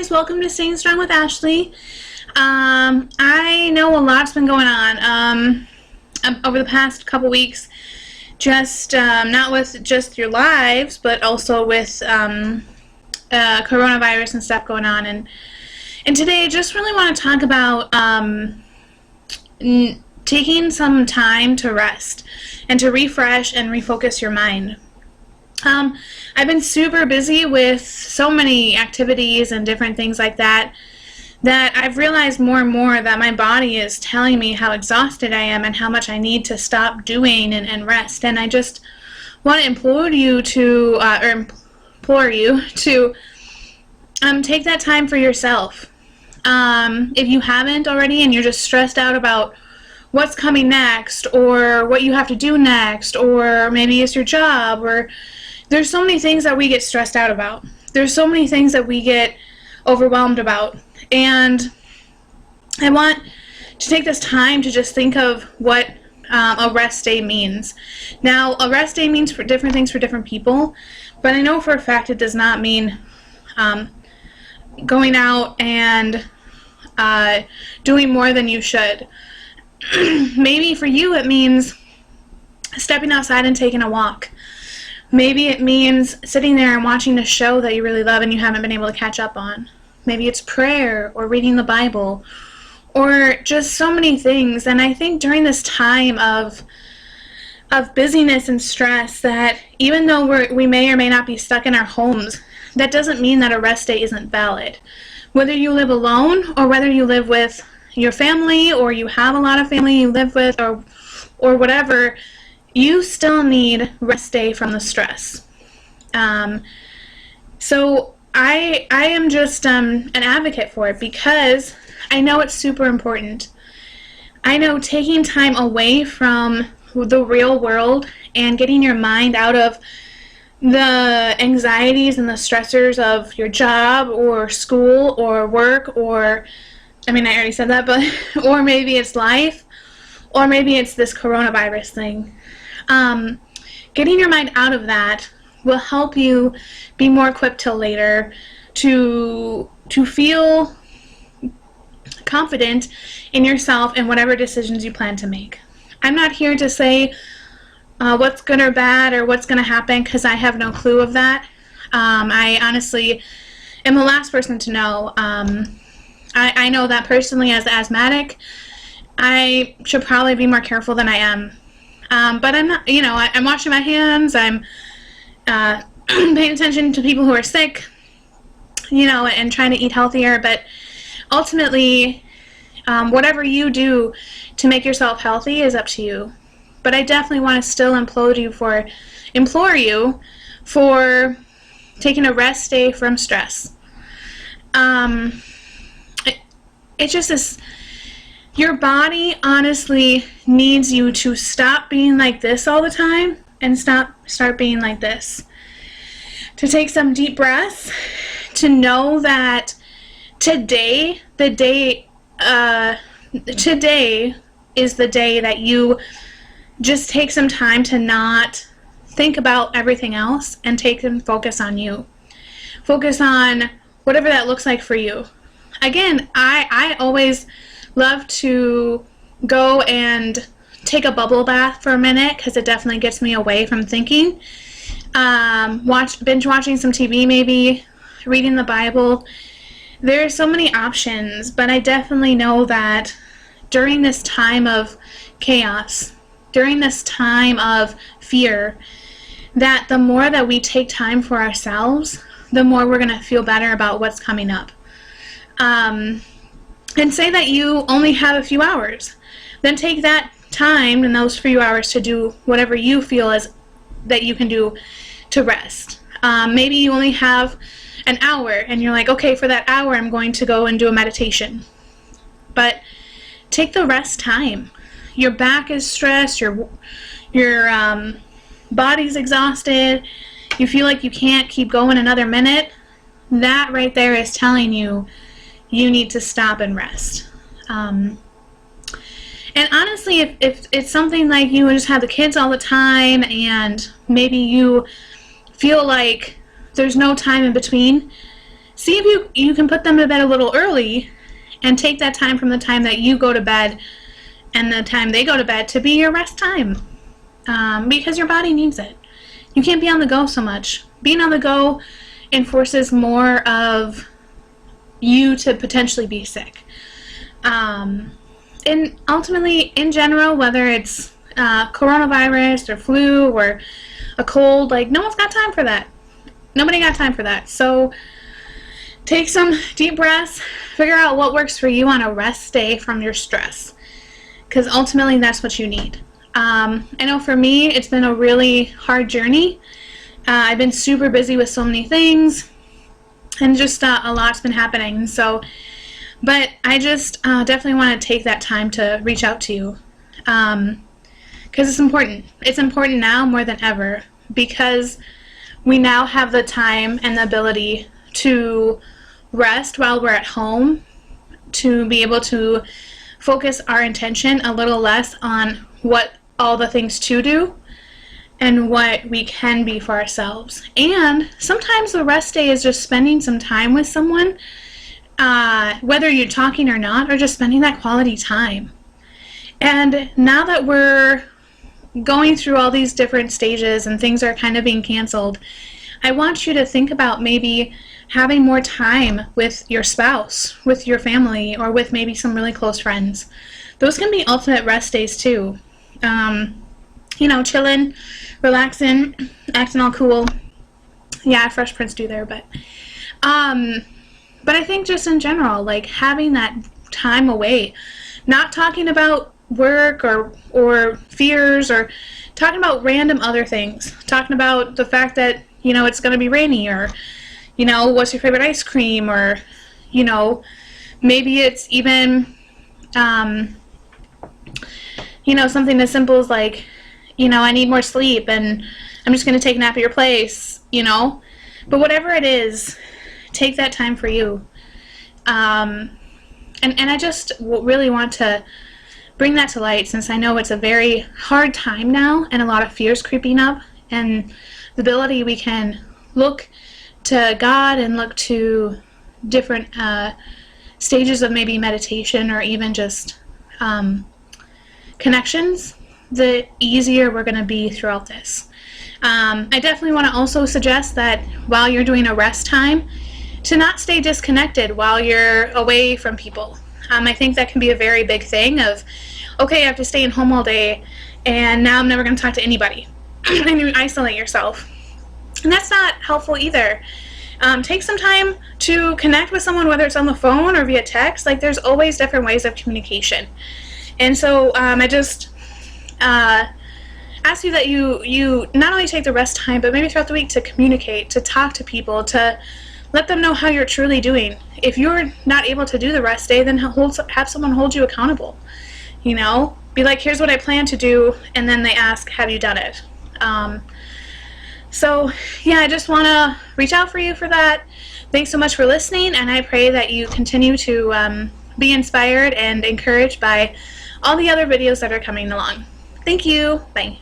guys, welcome to Staying Strong with Ashley. I know a lot's been going on over the past couple weeks, just not with just your lives, but also with coronavirus and stuff going on. And today I just really want to talk about taking some time to rest and to refresh and refocus your mind. I've been super busy with so many activities and different things like that I've realized more and more that my body is telling me how exhausted I am and how much I need to stop doing and rest. And I just want to implore you to take that time for yourself. If you haven't already and you're just stressed out about what's coming next or what you have to do next, or maybe it's your job, or there's so many things that we get stressed out about. There's so many things that we get overwhelmed about. And I want to take this time to just think of what a rest day means. Now, a rest day means for different things for different people, but I know for a fact it does not mean going out and doing more than you should. Maybe for you it means stepping outside and taking a walk. Maybe it means sitting there and watching a show that you really love and you haven't been able to catch up on. Maybe it's prayer or reading the Bible or just so many things. And I think during this time of busyness and stress, that even though we may or may not be stuck in our homes, that doesn't mean that a rest day isn't valid. Whether you live alone or whether you live with your family or you have a lot of family you live with or whatever, you still need rest day from the stress. So I am just an advocate for it because I know it's super important. I know taking time away from the real world and getting your mind out of the anxieties and the stressors of your job or school or work or, I already said that, but, or maybe it's life, or maybe it's this coronavirus thing. Getting your mind out of that will help you be more equipped till later to feel confident in yourself and whatever decisions you plan to make. I'm not here to say what's good or bad or what's going to happen, because I have no clue of that. I honestly am the last person to know. I know that personally as asthmatic, I should probably be more careful than I am. But I'm not, I'm washing my hands, I'm paying attention to people who are sick, and trying to eat healthier. But ultimately, whatever you do to make yourself healthy is up to you. But I definitely want to still implore you for taking a rest day from stress. It just is. Your body honestly needs you to stop being like this all the time and start being like this. To take some deep breaths, to know that today is the day that you just take some time to not think about everything else and take and focus on you. Focus on whatever that looks like for you. Again, I always love to go and take a bubble bath for a minute because it definitely gets me away from thinking. Binge watching some TV, maybe reading the Bible. There are so many options, but I definitely know that during this time of chaos, during this time of fear, that the more that we take time for ourselves, the more we're going to feel better about what's coming up. And say that you only have a few hours. Then take that time and those few hours to do whatever you feel is that you can do to rest. Maybe you only have an hour and you're like, okay, for that hour I'm going to go and do a meditation. But take the rest time. Your back is stressed, your body's exhausted, you feel like you can't keep going another minute. That right there is telling you you need to stop and rest. And honestly, if it's something like you just have the kids all the time and maybe you feel like there's no time in between, see if you can put them to bed a little early and take that time from the time that you go to bed and the time they go to bed to be your rest time, because your body needs it. You can't be on the go so much. Being on the go enforces more of you to potentially be sick. And ultimately, in general, whether it's coronavirus or flu or a cold, like, no one's got time for that. Nobody got time for that. So take some deep breaths, figure out what works for you on a rest day from your stress, because ultimately that's what you need. I know for me, it's been a really hard journey. I've been super busy with so many things, and just a lot's been happening. So, but I just definitely want to take that time to reach out to you, because it's important. It's important now more than ever, because we now have the time and the ability to rest while we're at home, to be able to focus our intention a little less on what all the things to do and what we can be for ourselves. And sometimes the rest day is just spending some time with someone, whether you're talking or not, or just spending that quality time. And now that we're going through all these different stages and things are kind of being canceled, I want you to think about maybe having more time with your spouse, with your family, or with maybe some really close friends. Those can be ultimate rest days too. Chilling, relaxing, acting all cool. Yeah, Fresh Prince do there, but I think just in general, like having that time away, not talking about work or fears, or talking about random other things, talking about the fact that, it's going to be rainy, or, what's your favorite ice cream, or, maybe it's even, something as simple as like, I need more sleep and I'm just going to take a nap at your place, but whatever it is, take that time for you. And I just really want to bring that to light, since I know it's a very hard time now and a lot of fears creeping up, and the ability we can look to God and look to different stages of maybe meditation or even just connections, the easier we're going to be throughout this. I definitely want to also suggest that while you're doing a rest time, to not stay disconnected while you're away from people. I think that can be a very big thing of, okay, I have to stay in home all day, and now I'm never going to talk to anybody. And you isolate yourself. And that's not helpful either. Take some time to connect with someone, whether it's on the phone or via text. Like, there's always different ways of communication. And so I just ask you that you not only take the rest time, but maybe throughout the week to communicate, to talk to people, to let them know how you're truly doing. If you're not able to do the rest day, then have someone hold you accountable. Be like, here's what I plan to do, and then they ask, have you done it? So yeah, I just want to reach out for you for that. Thanks so much for listening, and I pray that you continue to be inspired and encouraged by all the other videos that are coming along. Thank you. Bye.